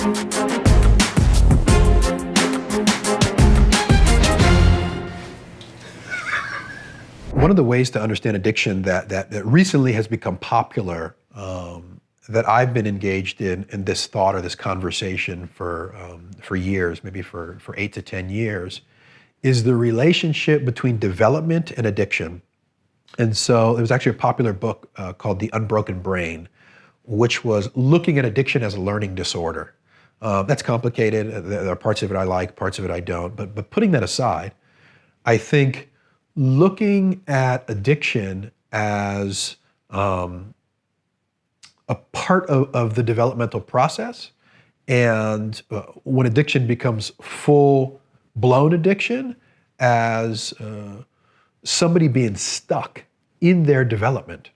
One of the ways to understand addiction that recently has become popular, that I've been engaged in this thought or this conversation for years, maybe for 8 to 10 years, is the relationship between development and addiction. And so there was actually a popular book called The Unbroken Brain, which was looking at addiction as a learning disorder. That's complicated. There are parts of it I like, parts of it I don't. But putting that aside, I think looking at addiction as a part of the developmental process, and when addiction becomes full-blown addiction, as somebody being stuck in their development,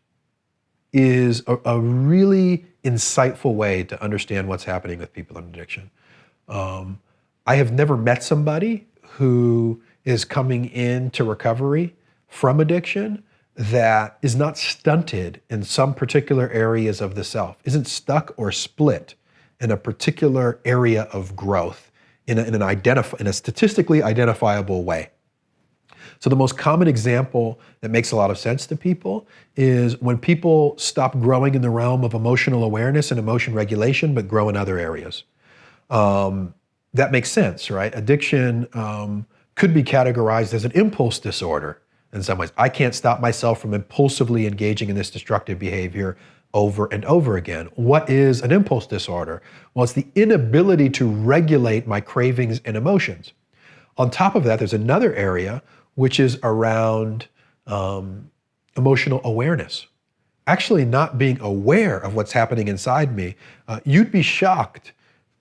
is a really insightful way to understand what's happening with people in addiction. I have never met somebody who is coming into recovery from addiction that is not stunted in some particular areas of the self, isn't stuck or split in a particular area of growth in a statistically identifiable way. So the most common example that makes a lot of sense to people is when people stop growing in the realm of emotional awareness and emotion regulation, but grow in other areas. That makes sense, right? Addiction could be categorized as an impulse disorder in some ways. I can't stop myself from impulsively engaging in this destructive behavior over and over again. What is an impulse disorder? Well, it's the inability to regulate my cravings and emotions. On top of that, there's another area which is around emotional awareness. Actually not being aware of what's happening inside me. You'd be shocked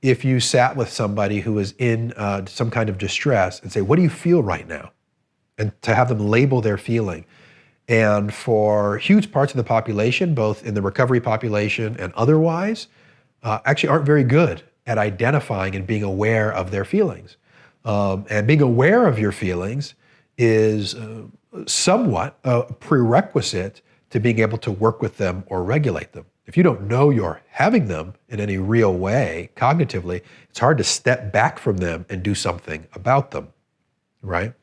if you sat with somebody who is in some kind of distress and say, what do you feel right now? And to have them label their feeling. And for huge parts of the population, both in the recovery population and otherwise, actually aren't very good at identifying and being aware of their feelings. And being aware of your feelings is somewhat a prerequisite to being able to work with them or regulate them. If you don't know you're having them in any real way, cognitively, it's hard to step back from them and do something about them, right?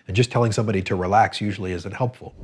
And just telling somebody to relax usually isn't helpful.